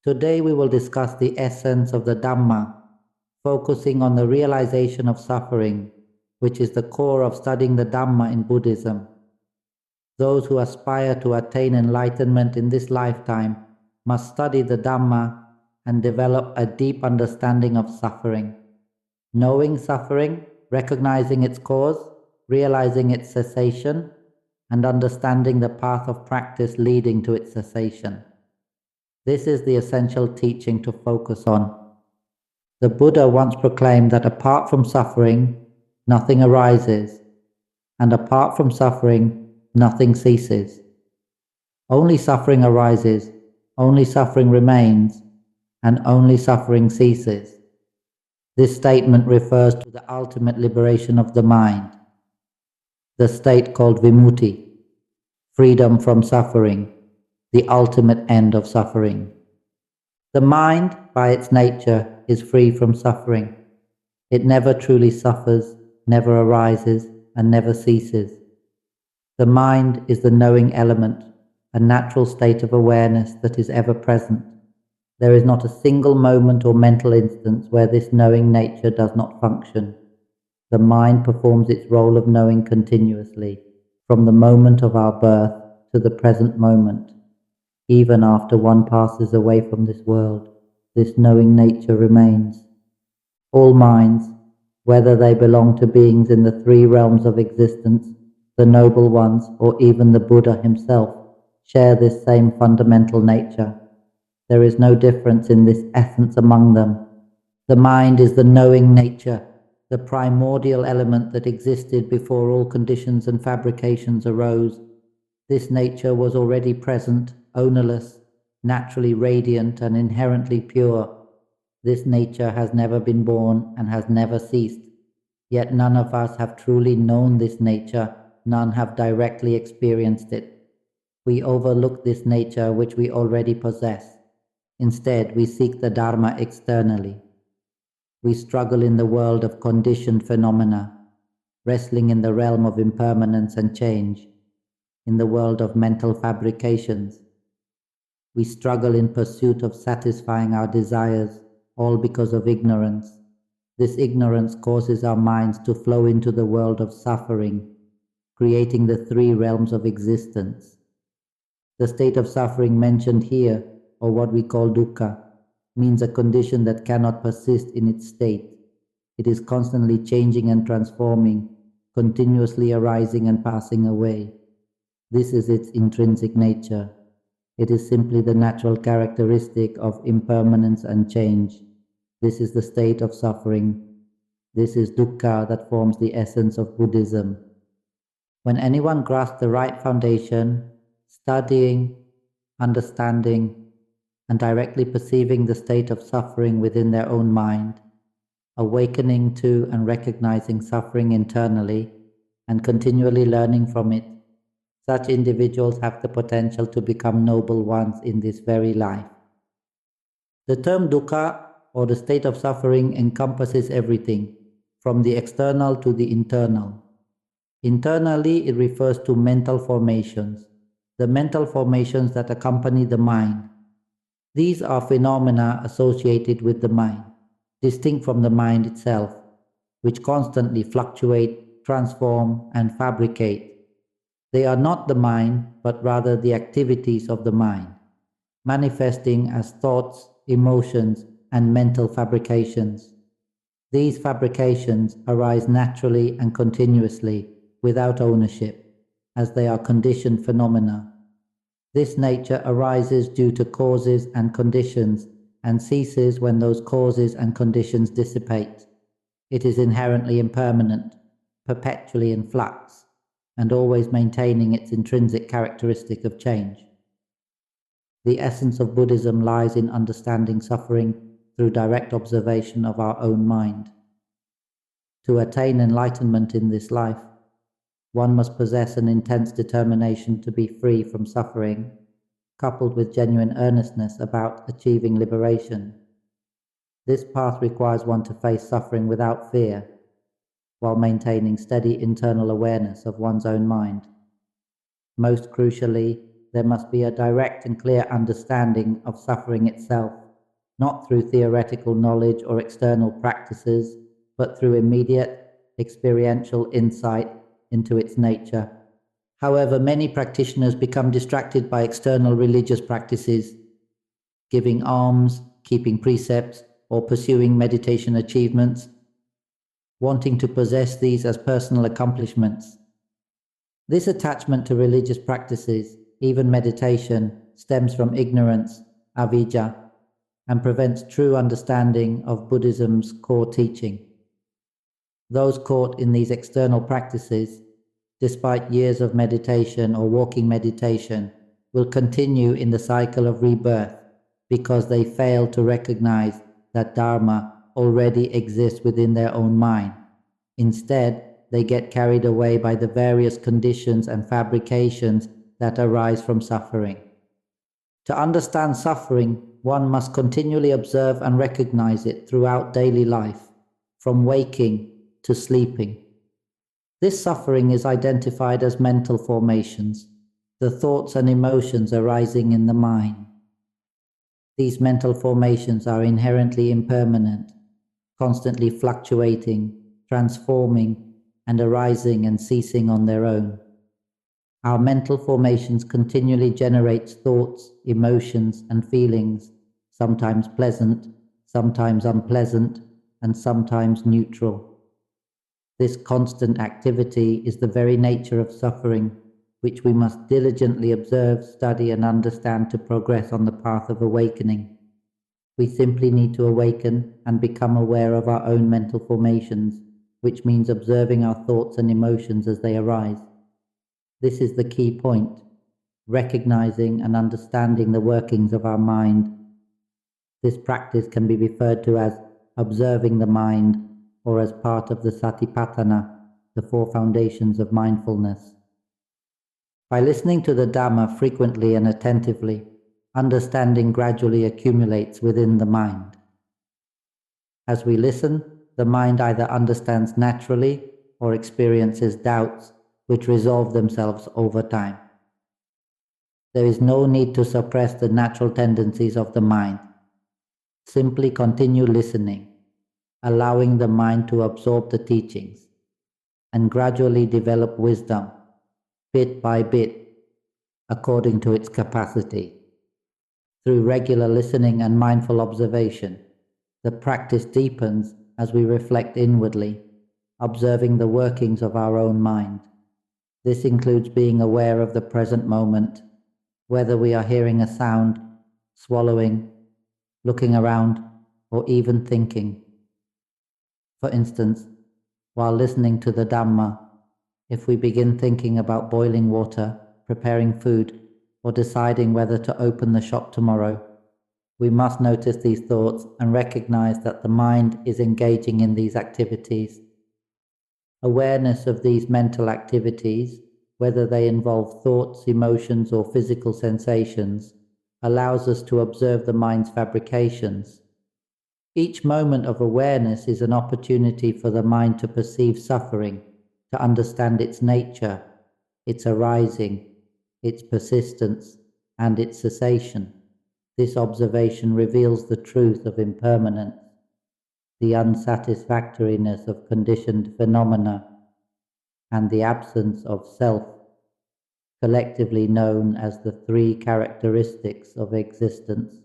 Today we will discuss the essence of the Dhamma, focusing on the realization of suffering, which is the core of studying the Dhamma in Buddhism. Those who aspire to attain enlightenment in this lifetime must study the Dhamma and develop a deep understanding of suffering. Knowing suffering, recognizing its cause, realizing its cessation, and understanding the path of practice leading to its cessation. This is the essential teaching to focus on. The Buddha once proclaimed that apart from suffering, nothing arises, and apart from suffering, nothing ceases. Only suffering arises, only suffering remains, and only suffering ceases. This statement refers to the ultimate liberation of the mind, the state called vimutti, freedom from suffering, the ultimate end of suffering. The mind, by its nature, is free from suffering. It never truly suffers, never arises, and never ceases. The mind is the knowing element, a natural state of awareness that is ever present. There is not a single moment or mental instance where this knowing nature does not function. The mind performs its role of knowing continuously, from the moment of our birth to the present moment. Even after one passes away from this world, this knowing nature remains. All minds, whether they belong to beings in the three realms of existence, the noble ones, or even the Buddha himself, share this same fundamental nature. There is no difference in this essence among them. The mind is the knowing nature, the primordial element that existed before all conditions and fabrications arose. This nature was already present, ownerless, naturally radiant and inherently pure. This nature has never been born and has never ceased. Yet none of us have truly known this nature, none have directly experienced it. We overlook this nature which we already possess. Instead, we seek the Dharma externally. We struggle in the world of conditioned phenomena, wrestling in the realm of impermanence and change, in the world of mental fabrications. We struggle in pursuit of satisfying our desires, all because of ignorance. This ignorance causes our minds to flow into the world of suffering, creating the three realms of existence. The state of suffering mentioned here, or what we call dukkha, means a condition that cannot persist in its state. It is constantly changing and transforming, continuously arising and passing away. This is its intrinsic nature. It is simply the natural characteristic of impermanence and change. This is the state of suffering. This is dukkha that forms the essence of Buddhism. When anyone grasps the right foundation, studying, understanding, and directly perceiving the state of suffering within their own mind, awakening to and recognizing suffering internally, and continually learning from it, such individuals have the potential to become noble ones in this very life. The term dukkha, or the state of suffering, encompasses everything, from the external to the internal. Internally, it refers to mental formations, the mental formations that accompany the mind. These are phenomena associated with the mind, distinct from the mind itself, which constantly fluctuate, transform, and fabricate. They are not the mind, but rather the activities of the mind, manifesting as thoughts, emotions, and mental fabrications. These fabrications arise naturally and continuously, without ownership, as they are conditioned phenomena. This nature arises due to causes and conditions, and ceases when those causes and conditions dissipate. It is inherently impermanent, perpetually in flux, and always maintaining its intrinsic characteristic of change. The essence of Buddhism lies in understanding suffering through direct observation of our own mind. To attain enlightenment in this life, one must possess an intense determination to be free from suffering, coupled with genuine earnestness about achieving liberation. This path requires one to face suffering without fear, while maintaining steady internal awareness of one's own mind. Most crucially, there must be a direct and clear understanding of suffering itself, not through theoretical knowledge or external practices, but through immediate experiential insight into its nature. However, many practitioners become distracted by external religious practices, giving alms, keeping precepts, or pursuing meditation achievements, wanting to possess these as personal accomplishments. This attachment to religious practices, even meditation, stems from ignorance, avijja, and prevents true understanding of Buddhism's core teaching. Those caught in these external practices, despite years of meditation or walking meditation, will continue in the cycle of rebirth because they fail to recognize that Dharma already exists within their own mind. Instead, they get carried away by the various conditions and fabrications that arise from suffering. To understand suffering, one must continually observe and recognize it throughout daily life, from waking to sleeping. This suffering is identified as mental formations, the thoughts and emotions arising in the mind. These mental formations are inherently impermanent, constantly fluctuating, transforming, and arising and ceasing on their own. Our mental formations continually generate thoughts, emotions, and feelings, sometimes pleasant, sometimes unpleasant, and sometimes neutral. This constant activity is the very nature of suffering, which we must diligently observe, study, and understand to progress on the path of awakening. We simply need to awaken and become aware of our own mental formations, which means observing our thoughts and emotions as they arise. This is the key point, recognizing and understanding the workings of our mind. This practice can be referred to as observing the mind, or as part of the Satipatthana, the four foundations of mindfulness. By listening to the Dhamma frequently and attentively, understanding gradually accumulates within the mind. As we listen, the mind either understands naturally or experiences doubts which resolve themselves over time. There is no need to suppress the natural tendencies of the mind. Simply continue listening, allowing the mind to absorb the teachings, and gradually develop wisdom, bit by bit, according to its capacity. Through regular listening and mindful observation, the practice deepens as we reflect inwardly, observing the workings of our own mind. This includes being aware of the present moment, whether we are hearing a sound, swallowing, looking around, or even thinking. For instance, while listening to the Dhamma, if we begin thinking about boiling water, preparing food, or deciding whether to open the shop tomorrow, we must notice these thoughts and recognize that the mind is engaging in these activities. Awareness of these mental activities, whether they involve thoughts, emotions, or physical sensations, allows us to observe the mind's fabrications. Each moment of awareness is an opportunity for the mind to perceive suffering, to understand its nature, its arising, its persistence, and its cessation. This observation reveals the truth of impermanence, the unsatisfactoriness of conditioned phenomena, and the absence of self, collectively known as the three characteristics of existence.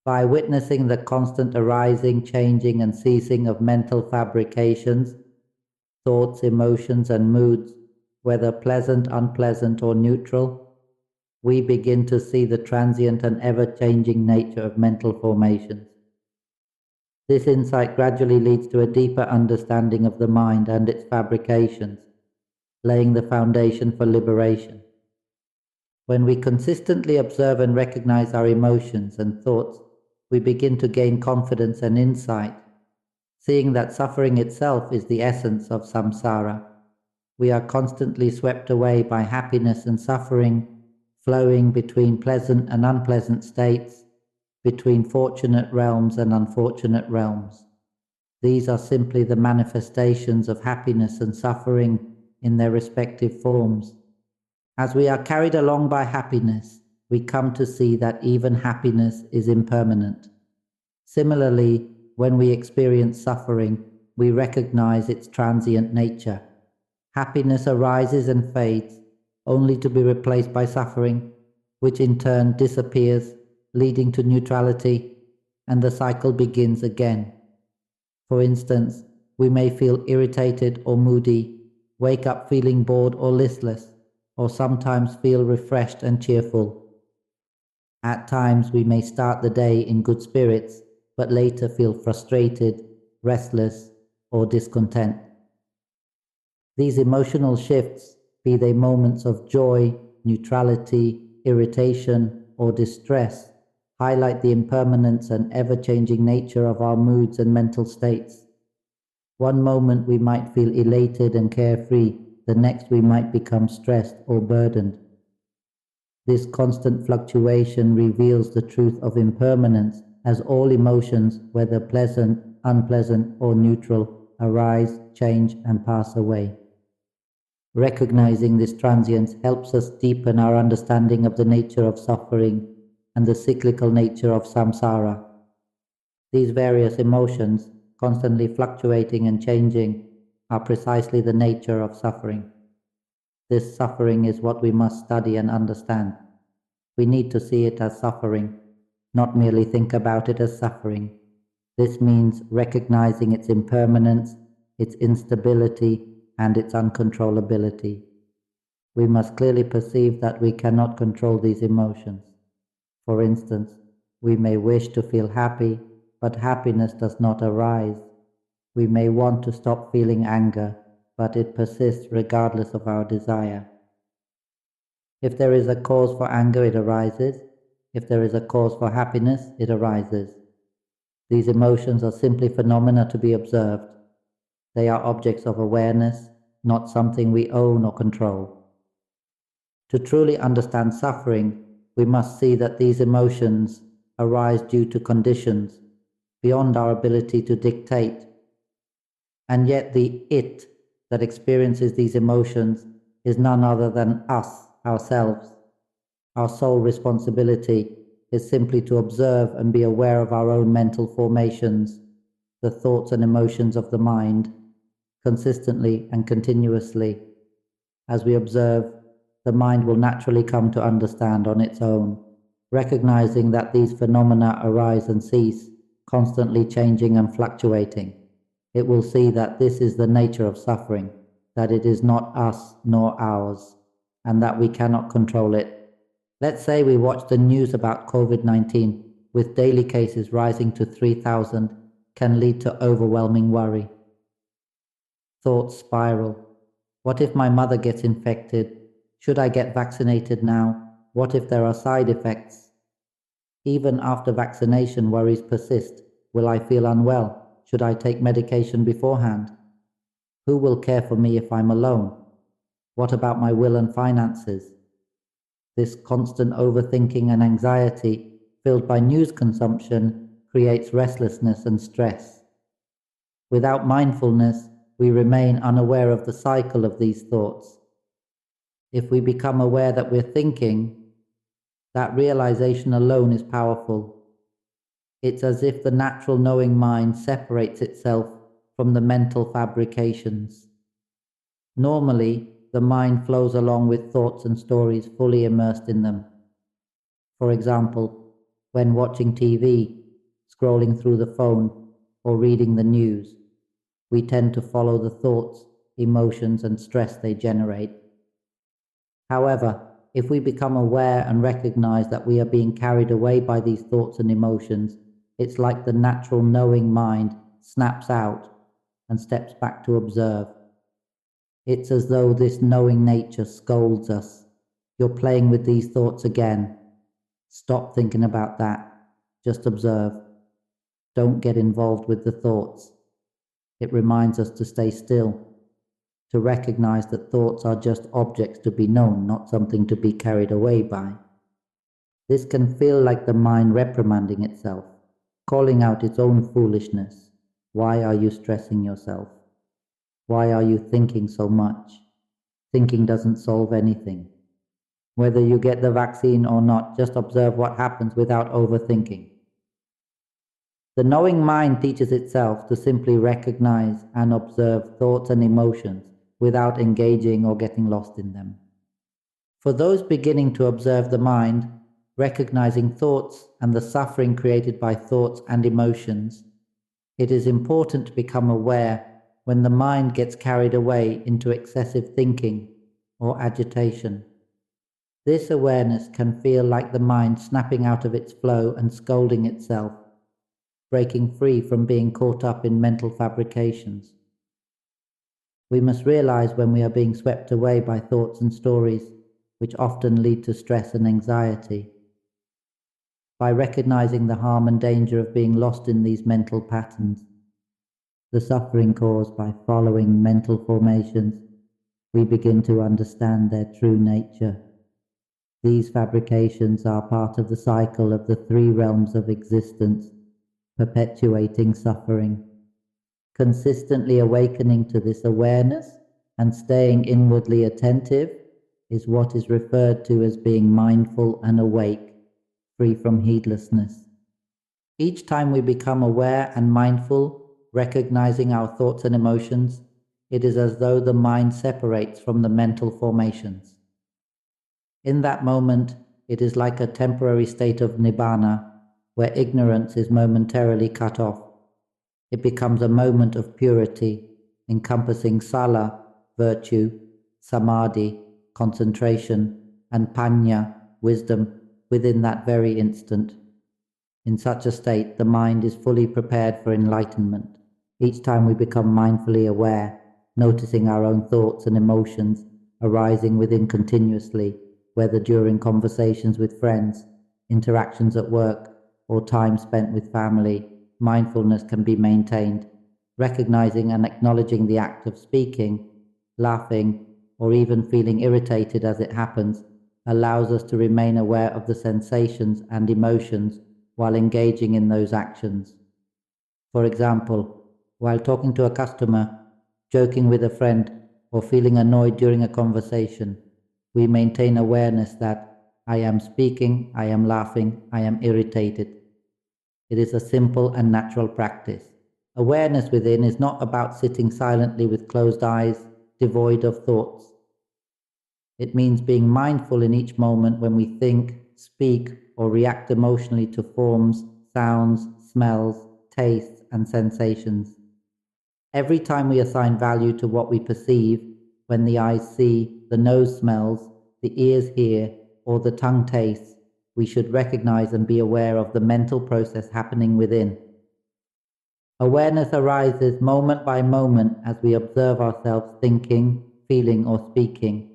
By witnessing the constant arising, changing, and ceasing of mental fabrications, thoughts, emotions, and moods, whether pleasant, unpleasant, or neutral, we begin to see the transient and ever-changing nature of mental formations. This insight gradually leads to a deeper understanding of the mind and its fabrications, laying the foundation for liberation. When we consistently observe and recognize our emotions and thoughts, we begin to gain confidence and insight, seeing that suffering itself is the essence of samsara. We are constantly swept away by happiness and suffering, flowing between pleasant and unpleasant states, between fortunate realms and unfortunate realms. These are simply the manifestations of happiness and suffering in their respective forms. As we are carried along by happiness, we come to see that even happiness is impermanent. Similarly, when we experience suffering, we recognize its transient nature. Happiness arises and fades, only to be replaced by suffering, which in turn disappears, leading to neutrality, and the cycle begins again. For instance, we may feel irritated or moody, wake up feeling bored or listless, or sometimes feel refreshed and cheerful. At times we may start the day in good spirits, but later feel frustrated, restless, or discontent. These emotional shifts, be they moments of joy, neutrality, irritation, or distress, highlight the impermanence and ever-changing nature of our moods and mental states. One moment we might feel elated and carefree, the next we might become stressed or burdened. This constant fluctuation reveals the truth of impermanence, as all emotions, whether pleasant, unpleasant, or neutral, arise, change, and pass away. Recognizing this transience helps us deepen our understanding of the nature of suffering and the cyclical nature of samsara. These various emotions, constantly fluctuating and changing, are precisely the nature of suffering. This suffering is what we must study and understand. We need to see it as suffering, not merely think about it as suffering. This means recognizing its impermanence, its instability, and its uncontrollability. We must clearly perceive that we cannot control these emotions. For instance, we may wish to feel happy, but happiness does not arise. We may want to stop feeling anger, but it persists regardless of our desire. If there is a cause for anger, it arises. If there is a cause for happiness, it arises. These emotions are simply phenomena to be observed. They are objects of awareness, not something we own or control. To truly understand suffering, we must see that these emotions arise due to conditions beyond our ability to dictate. And yet the it that experiences these emotions is none other than us, ourselves. Our sole responsibility is simply to observe and be aware of our own mental formations, the thoughts and emotions of the mind, consistently and continuously. As we observe, the mind will naturally come to understand on its own, recognizing that these phenomena arise and cease, constantly changing and fluctuating. It will see that this is the nature of suffering, that it is not us nor ours, and that we cannot control it. Let's say we watch the news about COVID-19, with daily cases rising to 3,000, can lead to overwhelming worry. Thoughts spiral. What if my mother gets infected? Should I get vaccinated now? What if there are side effects? Even after vaccination, worries persist. Will I feel unwell? Should I take medication beforehand? Who will care for me if I'm alone? What about my will and finances? This constant overthinking and anxiety, filled by news consumption, creates restlessness and stress. Without mindfulness, we remain unaware of the cycle of these thoughts. If we become aware that we're thinking, that realization alone is powerful. It's as if the natural knowing mind separates itself from the mental fabrications. Normally, the mind flows along with thoughts and stories fully immersed in them. For example, when watching TV, scrolling through the phone, or reading the news, we tend to follow the thoughts, emotions, and stress they generate. However, if we become aware and recognize that we are being carried away by these thoughts and emotions, it's like the natural knowing mind snaps out and steps back to observe. It's as though this knowing nature scolds us. You're playing with these thoughts again. Stop thinking about that. Just observe. Don't get involved with the thoughts. It reminds us to stay still, to recognize that thoughts are just objects to be known, not something to be carried away by. This can feel like the mind reprimanding itself, calling out its own foolishness. Why are you stressing yourself? Why are you thinking so much? Thinking doesn't solve anything. Whether you get the vaccine or not, just observe what happens without overthinking. The knowing mind teaches itself to simply recognize and observe thoughts and emotions without engaging or getting lost in them. For those beginning to observe the mind, recognizing thoughts and the suffering created by thoughts and emotions, it is important to become aware when the mind gets carried away into excessive thinking or agitation. This awareness can feel like the mind snapping out of its flow and scolding itself, breaking free from being caught up in mental fabrications. We must realize when we are being swept away by thoughts and stories, which often lead to stress and anxiety. By recognizing the harm and danger of being lost in these mental patterns, the suffering caused by following mental formations, we begin to understand their true nature. These fabrications are part of the cycle of the three realms of existence, perpetuating suffering. Consistently awakening to this awareness and staying inwardly attentive is what is referred to as being mindful and awake, free from heedlessness. Each time we become aware and mindful, recognizing our thoughts and emotions, it is as though the mind separates from the mental formations. In that moment, it is like a temporary state of nibbana, where ignorance is momentarily cut off. It becomes a moment of purity, encompassing sala, virtue, samadhi, concentration, and panya, wisdom, within that very instant. In such a state, the mind is fully prepared for enlightenment. Each time we become mindfully aware, noticing our own thoughts and emotions arising within continuously, whether during conversations with friends, interactions at work, or time spent with family, mindfulness can be maintained. Recognizing and acknowledging the act of speaking, laughing, or even feeling irritated as it happens allows us to remain aware of the sensations and emotions while engaging in those actions. For example, while talking to a customer, joking with a friend, or feeling annoyed during a conversation, we maintain awareness that I am speaking, I am laughing, I am irritated. It is a simple and natural practice. Awareness within is not about sitting silently with closed eyes, devoid of thoughts. It means being mindful in each moment when we think, speak, or react emotionally to forms, sounds, smells, tastes, and sensations. Every time we assign value to what we perceive, when the eyes see, the nose smells, the ears hear, or the tongue tastes, we should recognize and be aware of the mental process happening within. Awareness arises moment by moment as we observe ourselves thinking, feeling, or speaking.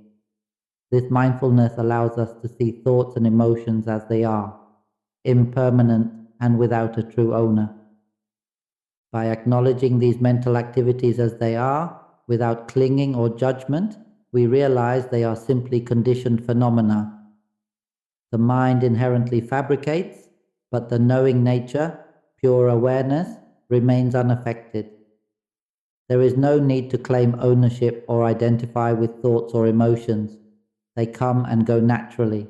This mindfulness allows us to see thoughts and emotions as they are, impermanent and without a true owner. By acknowledging these mental activities as they are, without clinging or judgment, we realize they are simply conditioned phenomena. The mind inherently fabricates, but the knowing nature, pure awareness, remains unaffected. There is no need to claim ownership or identify with thoughts or emotions. They come and go naturally.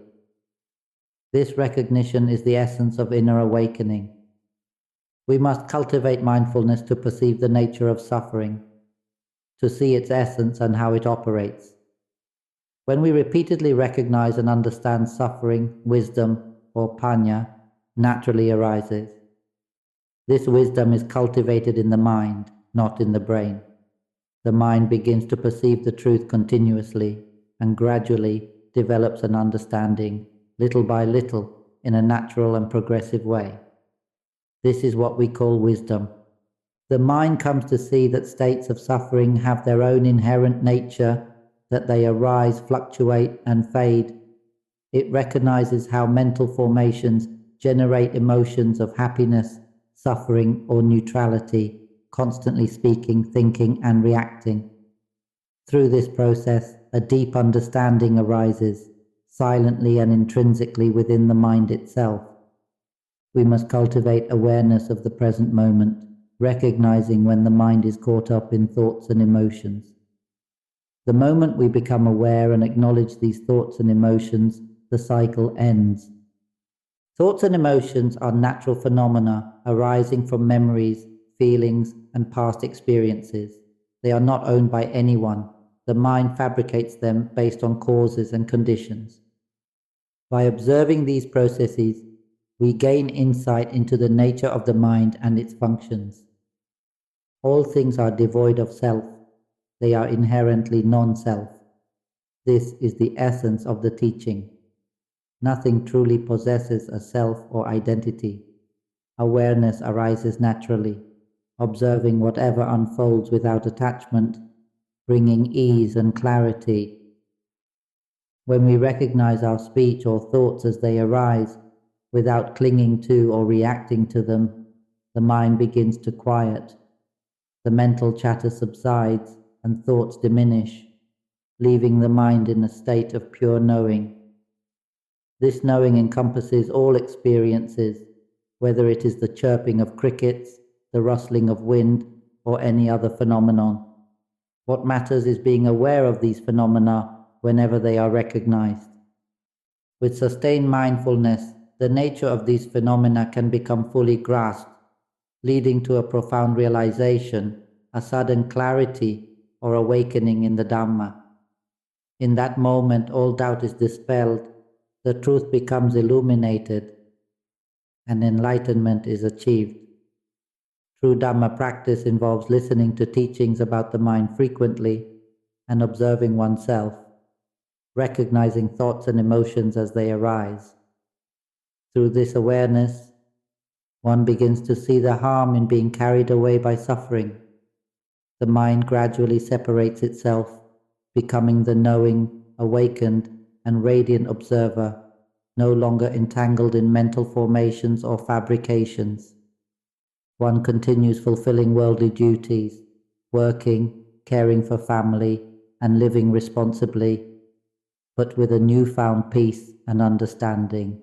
This recognition is the essence of inner awakening. We must cultivate mindfulness to perceive the nature of suffering, to see its essence and how it operates. When we repeatedly recognize and understand suffering, wisdom, or panya naturally arises. This wisdom is cultivated in the mind, not in the brain. The mind begins to perceive the truth continuously and gradually develops an understanding, little by little, in a natural and progressive way. This is what we call wisdom. The mind comes to see that states of suffering have their own inherent nature, that they arise, fluctuate, and fade. It recognizes how mental formations generate emotions of happiness, suffering, or neutrality, constantly speaking, thinking, and reacting. Through this process, a deep understanding arises, silently and intrinsically within the mind itself. We must cultivate awareness of the present moment, recognizing when the mind is caught up in thoughts and emotions. The moment we become aware and acknowledge these thoughts and emotions, the cycle ends. Thoughts and emotions are natural phenomena arising from memories, feelings, and past experiences. They are not owned by anyone. The mind fabricates them based on causes and conditions. By observing these processes, we gain insight into the nature of the mind and its functions. All things are devoid of self. They are inherently non-self. This is the essence of the teaching. Nothing truly possesses a self or identity. Awareness arises naturally, observing whatever unfolds without attachment, bringing ease and clarity. When we recognize our speech or thoughts as they arise, without clinging to or reacting to them, the mind begins to quiet. The mental chatter subsides and thoughts diminish, leaving the mind in a state of pure knowing. This knowing encompasses all experiences, whether it is the chirping of crickets, the rustling of wind, or any other phenomenon. What matters is being aware of these phenomena whenever they are recognized. With sustained mindfulness, the nature of these phenomena can become fully grasped, leading to a profound realization, a sudden clarity, or awakening in the Dhamma. In that moment, all doubt is dispelled, the truth becomes illuminated, and enlightenment is achieved. True Dhamma practice involves listening to teachings about the mind frequently and observing oneself, recognizing thoughts and emotions as they arise. Through this awareness, one begins to see the harm in being carried away by suffering. The mind gradually separates itself, becoming the knowing, awakened, and radiant observer, no longer entangled in mental formations or fabrications. One continues fulfilling worldly duties, working, caring for family, and living responsibly, but with a newfound peace and understanding.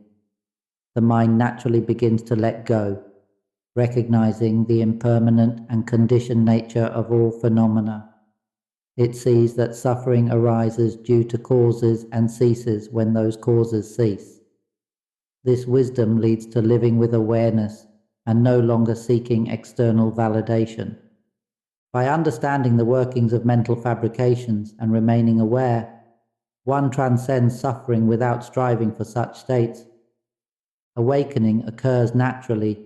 The mind naturally begins to let go, recognizing the impermanent and conditioned nature of all phenomena. It sees that suffering arises due to causes and ceases when those causes cease. This wisdom leads to living with awareness and no longer seeking external validation. By understanding the workings of mental fabrications and remaining aware, one transcends suffering without striving for such states. Awakening occurs naturally,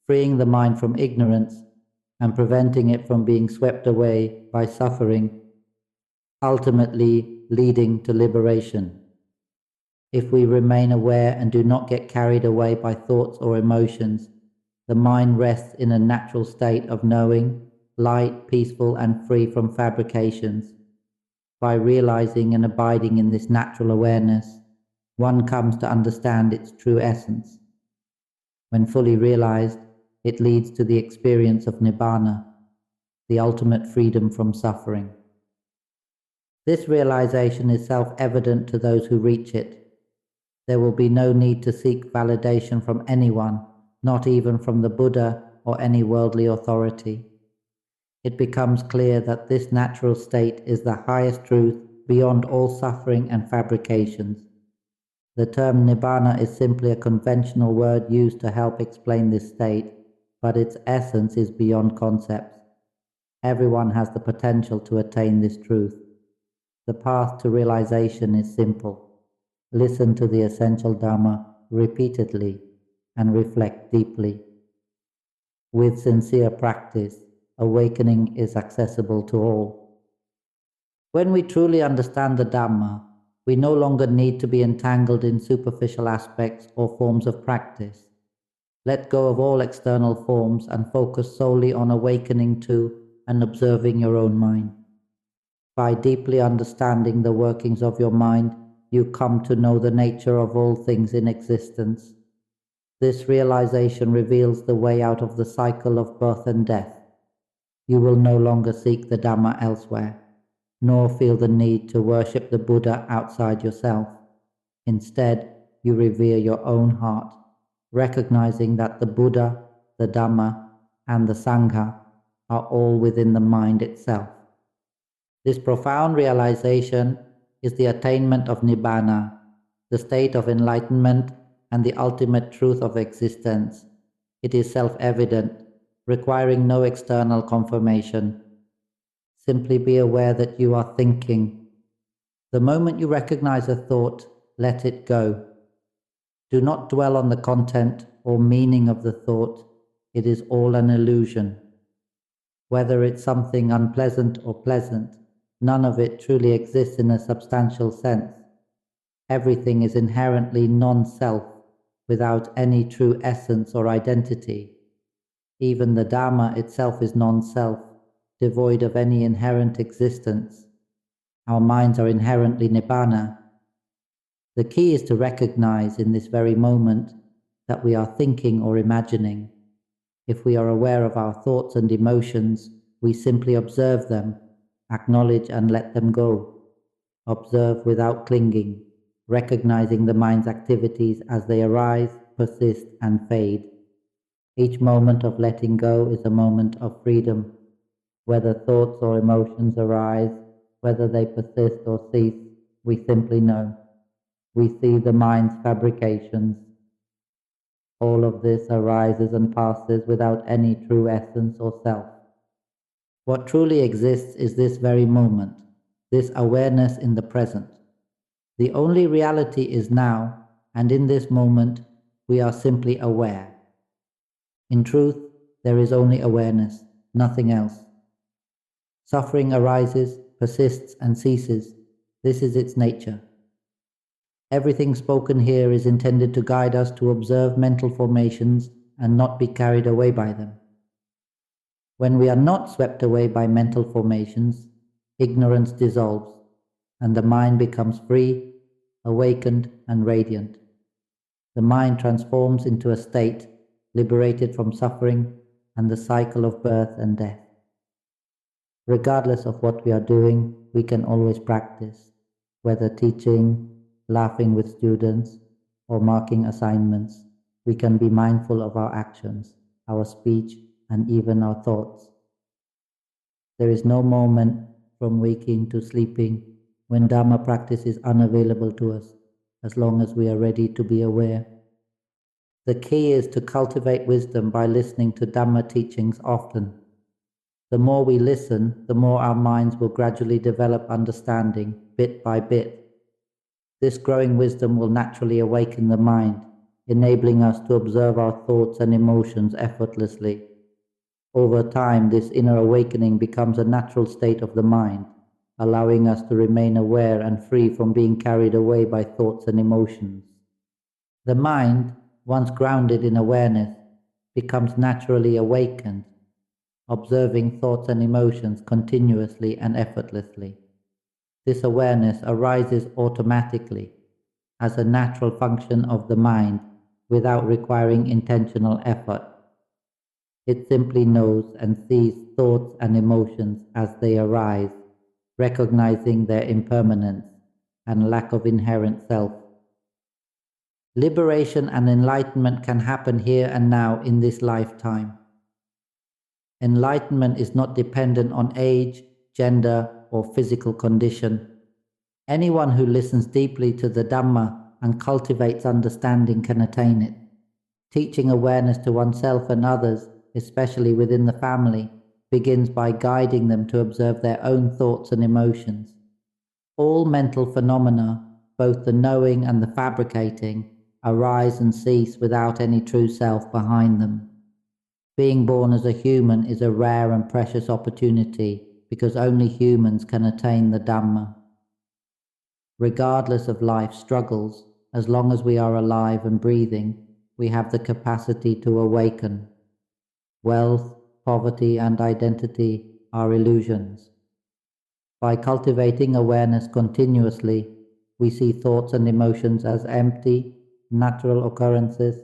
freeing the mind from ignorance and preventing it from being swept away by suffering, ultimately leading to liberation. If we remain aware and do not get carried away by thoughts or emotions, the mind rests in a natural state of knowing, light, peaceful, and free from fabrications. By realizing and abiding in this natural awareness, one comes to understand its true essence. When fully realized, it leads to the experience of Nibbana, the ultimate freedom from suffering. This realization is self-evident to those who reach it. There will be no need to seek validation from anyone, not even from the Buddha or any worldly authority. It becomes clear that this natural state is the highest truth beyond all suffering and fabrications. The term Nibbana is simply a conventional word used to help explain this state, but its essence is beyond concepts. Everyone has the potential to attain this truth. The path to realization is simple. Listen to the essential Dhamma repeatedly and reflect deeply. With sincere practice, awakening is accessible to all. When we truly understand the Dhamma, we no longer need to be entangled in superficial aspects or forms of practice. Let go of all external forms and focus solely on awakening to and observing your own mind. By deeply understanding the workings of your mind, you come to know the nature of all things in existence. This realization reveals the way out of the cycle of birth and death. You will no longer seek the Dhamma elsewhere, nor feel the need to worship the Buddha outside yourself. Instead, you revere your own heart, recognizing that the Buddha, the Dhamma, and the Sangha are all within the mind itself. This profound realization is the attainment of Nibbana, the state of enlightenment and the ultimate truth of existence. It is self-evident, requiring no external confirmation. Simply be aware that you are thinking. The moment you recognize a thought, let it go. Do not dwell on the content or meaning of the thought. It is all an illusion. Whether it's something unpleasant or pleasant, none of it truly exists in a substantial sense. Everything is inherently non-self, without any true essence or identity. Even the Dhamma itself is non-self, devoid of any inherent existence. Our minds are inherently Nibbana. The key is to recognize in this very moment that we are thinking or imagining. If we are aware of our thoughts and emotions, we simply observe them, acknowledge and let them go. Observe without clinging, recognizing the mind's activities as they arise, persist and fade. Each moment of letting go is a moment of freedom. Whether thoughts or emotions arise, whether they persist or cease, we simply know. We see the mind's fabrications. All of this arises and passes without any true essence or self. What truly exists is this very moment, this awareness in the present. The only reality is now, and in this moment, we are simply aware. In truth, there is only awareness, nothing else. Suffering arises, persists, and ceases. This is its nature. Everything spoken here is intended to guide us to observe mental formations and not be carried away by them. When we are not swept away by mental formations, ignorance dissolves, and the mind becomes free, awakened, and radiant. The mind transforms into a state liberated from suffering and the cycle of birth and death. Regardless of what we are doing, we can always practice, whether teaching, laughing with students, or marking assignments. We can be mindful of our actions, our speech, and even our thoughts. There is no moment from waking to sleeping when Dhamma practice is unavailable to us, as long as we are ready to be aware. The key is to cultivate wisdom by listening to Dhamma teachings often. The more we listen, the more our minds will gradually develop understanding, bit by bit. This growing wisdom will naturally awaken the mind, enabling us to observe our thoughts and emotions effortlessly. Over time, this inner awakening becomes a natural state of the mind, allowing us to remain aware and free from being carried away by thoughts and emotions. The mind, once grounded in awareness, becomes naturally awakened, observing thoughts and emotions continuously and effortlessly. This awareness arises automatically, as a natural function of the mind, without requiring intentional effort. It simply knows and sees thoughts and emotions as they arise, recognizing their impermanence and lack of inherent self. Liberation and enlightenment can happen here and now in this lifetime. Enlightenment is not dependent on age, gender, or physical condition. Anyone who listens deeply to the Dhamma and cultivates understanding can attain it. Teaching awareness to oneself and others, especially within the family, begins by guiding them to observe their own thoughts and emotions. All mental phenomena, both the knowing and the fabricating, arise and cease without any true self behind them. Being born as a human is a rare and precious opportunity because only humans can attain the Dhamma. Regardless of life's struggles, as long as we are alive and breathing, we have the capacity to awaken. Wealth, poverty, and identity are illusions. By cultivating awareness continuously, we see thoughts and emotions as empty, natural occurrences,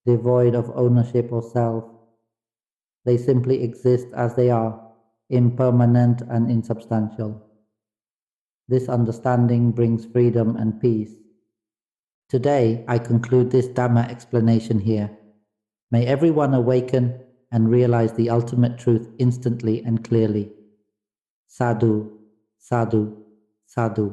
devoid of ownership or self. They simply exist as they are, impermanent and insubstantial. This understanding brings freedom and peace. Today, I conclude this Dhamma explanation here. May everyone awaken and realize the ultimate truth instantly and clearly. Sadhu. Sadhu, sadhu.